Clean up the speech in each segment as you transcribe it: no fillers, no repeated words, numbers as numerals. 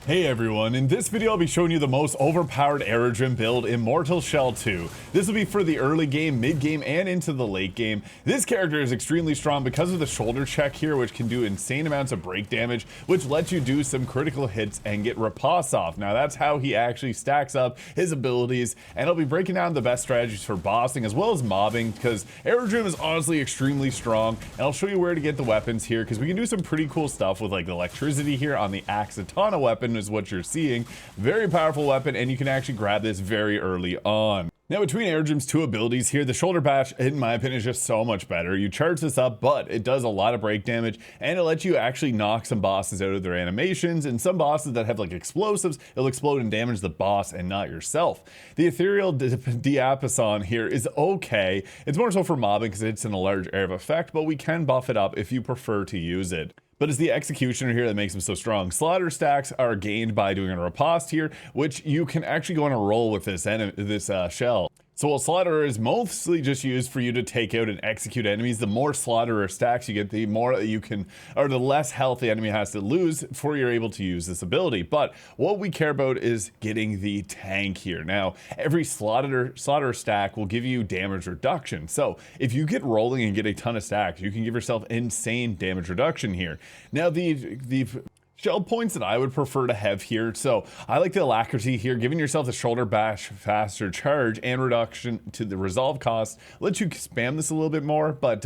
Hey everyone, in this video I'll be showing you the most overpowered EREDRIM build in Mortal Shell 2. This will be for the early game, mid game, and into the late game. This character is extremely strong because of the shoulder check here, which can do insane amounts of break damage, which lets you do some critical hits and get riposte off. Now that's how he actually stacks up his abilities, and I'll be breaking down the best strategies for bossing as well as mobbing, because EREDRIM is honestly extremely strong, and I'll show you where to get the weapons here, because we can do some pretty cool stuff with like the electricity here on the Axatana Weapon is what you're seeing. Very powerful weapon, and you can actually grab this very early on. Now between EREDRIM's two abilities here, the shoulder bash in my opinion is just so much better. You charge this up, but it does a lot of break damage, and it lets you actually knock some bosses out of their animations, and some bosses that have like explosives, it'll explode and damage the boss and not yourself. The ethereal diapason here is okay. It's more so for mobbing because it's in a large area of effect, but we can buff it up if you prefer to use it. But it's the executioner here that makes him so strong. Slaughter stacks are gained by doing a riposte here, which you can actually go on a roll with this shell. So while Slaughterer is mostly just used for you to take out and execute enemies, the more Slaughterer stacks you get, the more you can, or the less health the enemy has to lose before you're able to use this ability. But what we care about is getting the tank here. Now, every Slaughterer stack will give you damage reduction. So if you get rolling and get a ton of stacks, you can give yourself insane damage reduction here. Now, the shell points that I would prefer to have here. So I like the alacrity here, giving yourself the shoulder bash, faster charge, and reduction to the resolve cost. Let you spam this a little bit more, but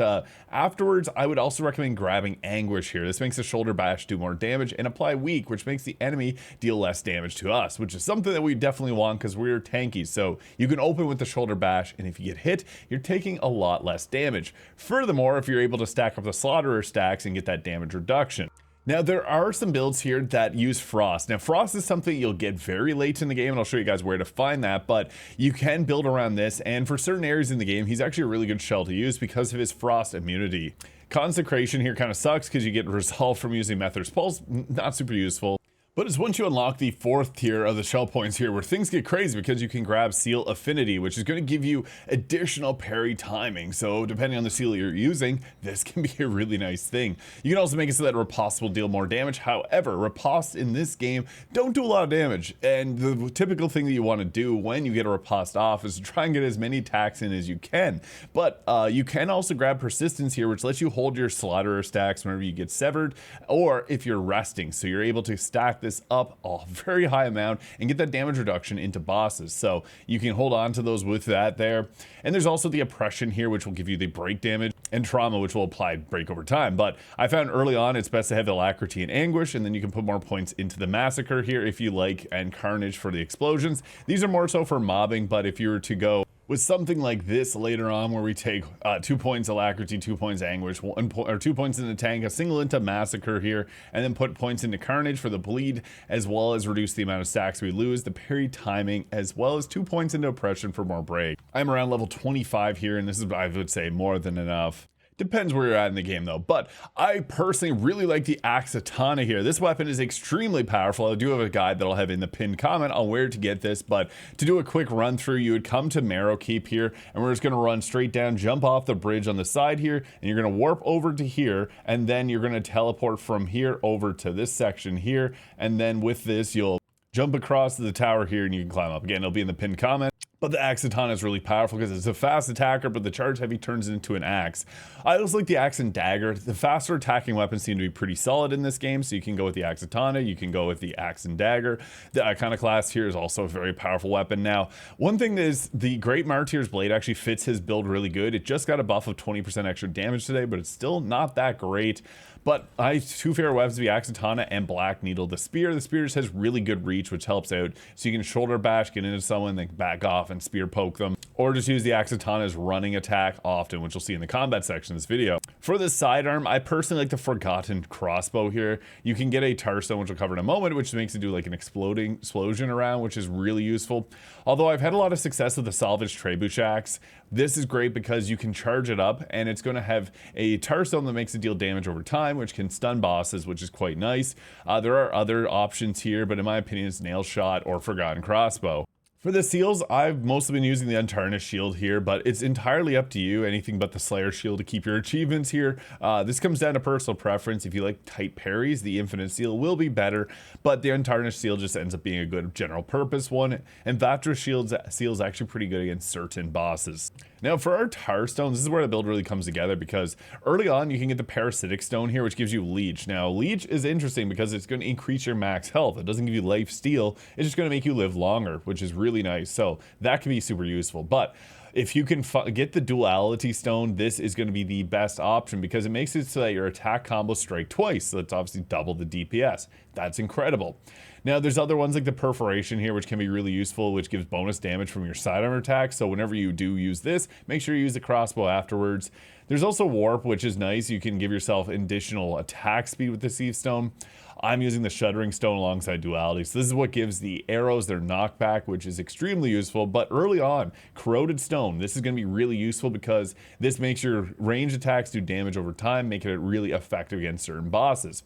afterwards I would also recommend grabbing anguish here. This makes the shoulder bash do more damage and apply weak, which makes the enemy deal less damage to us, which is something that we definitely want because we're tanky. So you can open with the shoulder bash, and if you get hit, you're taking a lot less damage. Furthermore, if you're able to stack up the Slaughterer stacks and get that damage reduction. Now, there are some builds here that use Frost. Now, Frost is something you'll get very late in the game, and I'll show you guys where to find that, but you can build around this, and for certain areas in the game, he's actually a really good shell to use because of his Frost immunity. Consecration here kind of sucks because you get resolve from using Mether's Pulse, not super useful. But it's once you unlock the fourth tier of the shell points here where things get crazy, because you can grab Seal Affinity, which is going to give you additional parry timing. So depending on the seal you're using, this can be a really nice thing. You can also make it so that riposte will deal more damage. However, riposte in this game don't do a lot of damage. And the typical thing that you want to do when you get a riposte off is to try and get as many attacks in as you can. But you can also grab Persistence here, which lets you hold your Slaughterer stacks whenever you get severed, or if you're resting. So you're able to stack this up a very high amount and get that damage reduction into bosses. So you can hold on to those with that there. And there's also the oppression here, which will give you the break damage, and trauma, which will apply break over time. But I found early on it's best to have alacrity and anguish, and then you can put more points into the massacre here if you like, and carnage for the explosions. These are more so for mobbing, but if you were to go with something like this later on, where we take 2 points alacrity, 2 points anguish, 2 points into tank, a single into massacre here, and then put points into carnage for the bleed, as well as reduce the amount of stacks we lose, the parry timing, as well as 2 points into oppression for more break. I'm around level 25 here, and this is, I would say, more than enough. Depends where you're at in the game though, but I personally really like the Axatana here. This weapon is extremely powerful. I do have a guide that I'll have in the pinned comment on where to get this, but to do a quick run through, you would come to Marrow Keep here, and we're just gonna run straight down, jump off the bridge on the side here, and you're gonna warp over to here, and then you're gonna teleport from here over to this section here, and then with this, you'll jump across the tower here and you can climb up. Again, it'll be in the pinned comment. But the Axatana is really powerful because it's a fast attacker, but the charge heavy turns it into an axe. I also like the axe and dagger. The faster attacking weapons seem to be pretty solid in this game, so you can go with the Axatana, you can go with the axe and dagger. The Icona class here is also a very powerful weapon. Now, one thing is the Great Martyr's Blade actually fits his build really good. It just got a buff of 20% extra damage today, but it's still not that great. But I have two favorite weapons to be Axatana and Black Needle. The spear just has really good reach, which helps out. So you can shoulder bash, get into someone, then back off and spear poke them. Or just use the Axatana's running attack often, which you'll see in the combat section of this video. For the sidearm, I personally like the Forgotten Crossbow here. You can get a Tarstone, which we'll cover in a moment, which makes it do like an explosion around, which is really useful. Although I've had a lot of success with the Salvage Trebuchet axe. This is great because you can charge it up, and it's going to have a Tarstone that makes it deal damage over time, which can stun bosses, which is quite nice. There are other options here, but in my opinion, it's Nail Shot or Forgotten Crossbow. For the seals, I've mostly been using the Untarnished shield here, but it's entirely up to you. Anything but the Slayer shield to keep your achievements here. This comes down to personal preference. If you like tight parries, the Infinite seal will be better, but the Untarnished seal just ends up being a good general purpose one. And Vaptor seal is actually pretty good against certain bosses. Now for our Tarstones, this is where the build really comes together, because early on you can get the Parasitic Stone here, which gives you Leech. Now Leech is interesting because it's going to increase your max health. It doesn't give you life steal, it's just going to make you live longer, which is really nice. So that can be super useful. But if you can get the Duality Stone, this is going to be the best option because it makes it so that your attack combos strike twice. So that's obviously double the DPS. That's incredible. Now there's other ones like the Perforation here, which can be really useful, which gives bonus damage from your sidearm attack. So whenever you do use this, make sure you use the crossbow afterwards. There's also Warp, which is nice. You can give yourself additional attack speed with the Sieve Stone. I'm using the Shuddering Stone alongside Duality. So this is what gives the arrows their knockback, which is extremely useful. But early on, Corroded Stone, this is going to be really useful because this makes your ranged attacks do damage over time, making it really effective against certain bosses.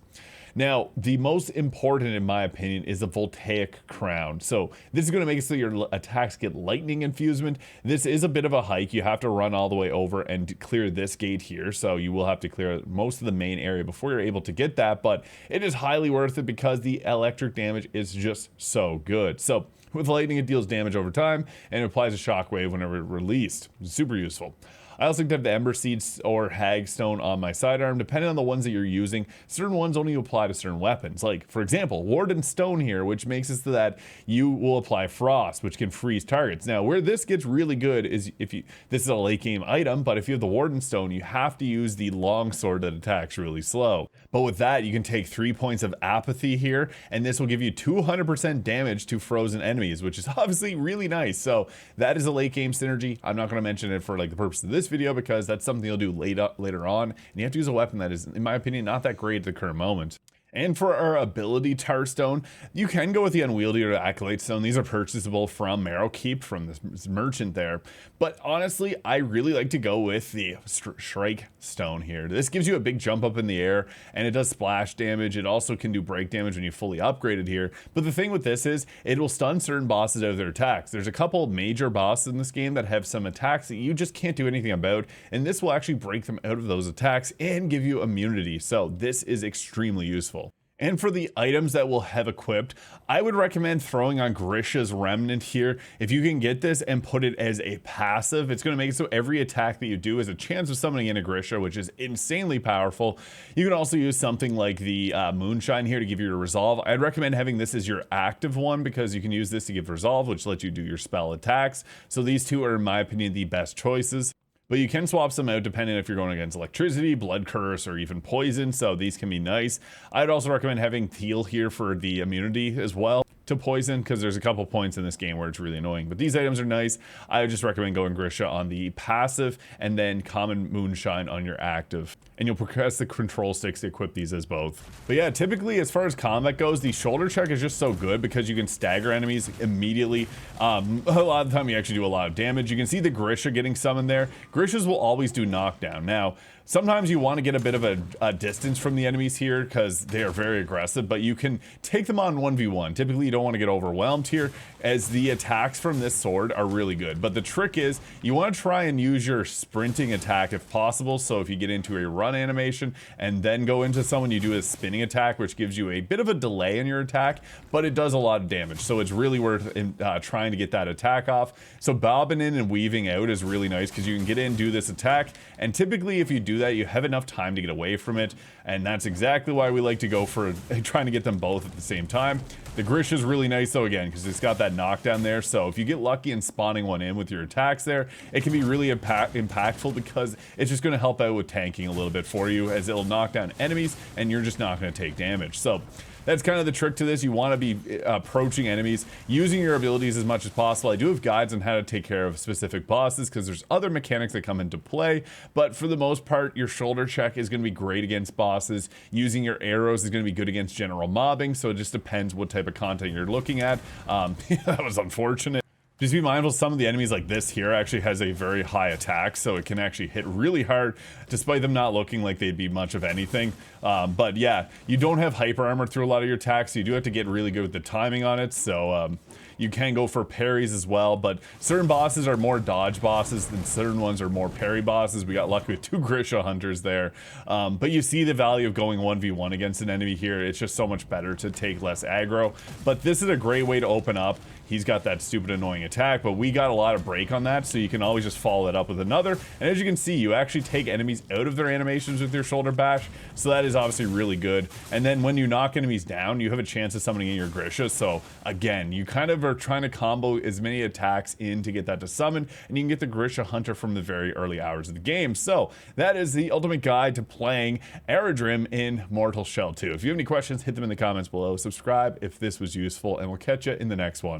Now, the most important, in my opinion, is the Voltaic Crown. So this is going to make it so your attacks get lightning infusement. This is a bit of a hike. You have to run all the way over and clear this gate here. So you will have to clear most of the main area before you're able to get that. But it is highly worth it because the electric damage is just so good. So with lightning, it deals damage over time and it applies a shockwave whenever released. Super useful. I also like to have the Ember Seeds or Hagstone on my sidearm, depending on the ones that you're using. Certain ones only apply to certain weapons. Like, for example, Warden Stone here, which makes it so that you will apply Frost, which can freeze targets. Now, where this gets really good is this is a late game item, but if you have the Warden Stone, you have to use the longsword that attacks really slow. But with that, you can take 3 points of apathy here, and this will give you 200% damage to frozen enemies, which is obviously really nice. So that is a late game synergy. I'm not going to mention it for like the purpose of this video because that's something you'll do later on, and you have to use a weapon that is, in my opinion, not that great at the current moment. And for our ability Tarstone, you can go with the Unwieldy or the Acolyte Stone. These are purchasable from Marrowkeep, from this merchant there. But honestly, I really like to go with the Shrike Stone here. This gives you a big jump up in the air, and it does splash damage. It also can do break damage when you fully upgraded here. But the thing with this is, it will stun certain bosses out of their attacks. There's a couple major bosses in this game that have some attacks that you just can't do anything about, and this will actually break them out of those attacks and give you immunity. So this is extremely useful. And for the items that we'll have equipped, I would recommend throwing on Grisha's Remnant here. If you can get this and put it as a passive, it's going to make it so every attack that you do is a chance of summoning in a Grisha, which is insanely powerful. You can also use something like the Moonshine here to give you a resolve. I'd recommend having this as your active one because you can use this to give resolve, which lets you do your spell attacks. So these two are, in my opinion, the best choices. But you can swap some out depending if you're going against electricity, blood curse, or even poison, so these can be nice. I'd also recommend having Teal here for the immunity as well to poison, because there's a couple points in this game where it's really annoying. But these items are nice. I would just recommend going Grisha on the passive and then common Moonshine on your active. And you'll press the control sticks to equip these as both. But yeah, typically as far as combat goes, the shoulder check is just so good because you can stagger enemies immediately. A lot of the time you actually do a lot of damage. You can see the Grisha getting summoned there. Grishas will always do knockdown. Now, sometimes you want to get a bit of a distance from the enemies here because they are very aggressive, but you can take them on 1v1. Typically, you don't want to get overwhelmed here as the attacks from this sword are really good. But the trick is you want to try and use your sprinting attack if possible. So if you get into a run animation and then go into someone, you do a spinning attack, which gives you a bit of a delay in your attack, but it does a lot of damage. So it's really worth trying to get that attack off. So bobbing in and weaving out is really nice because you can get in, do this attack, and typically if you do that, you have enough time to get away from it, and that's exactly why we like to go for trying to get them both at the same time. The Grisha is really nice though, again, because it's got that knockdown there, so if you get lucky in spawning one in with your attacks there, it can be really impactful because it's just going to help out with tanking a little bit for you, as it'll knock down enemies and you're just not going to take damage. So that's kind of the trick to this. You want to be approaching enemies using your abilities as much as possible. I do have guides on how to take care of specific bosses because there's other mechanics that come into play, but for the most part, your shoulder check is going to be great against bosses. Using your arrows is going to be good against general mobbing, so it just depends what type of content you're looking at. That was unfortunate. Just be mindful, some of the enemies like this here actually has a very high attack, so it can actually hit really hard despite them not looking like they'd be much of anything. But yeah, you don't have hyper armor through a lot of your attacks, so you do have to get really good with the timing on it. So You can go for parries as well, but certain bosses are more dodge bosses than certain ones are more parry bosses. We got lucky with 2 Grisha Hunters there. But you see the value of going 1v1 against an enemy here. It's just so much better to take less aggro. But this is a great way to open up. He's got that stupid annoying attack, but we got a lot of break on that, so you can always just follow it up with another. And as you can see, you actually take enemies out of their animations with your shoulder bash, so that is obviously really good. And then when you knock enemies down, you have a chance of summoning in your Grisha. So again, you kind of are trying to combo as many attacks in to get that to summon, and you can get the Grisha Hunter from the very early hours of the game. So that is the ultimate guide to playing Eredrim in Mortal Shell 2. If you have any questions, hit them in the comments below. Subscribe if this was useful, and we'll catch you in the next one.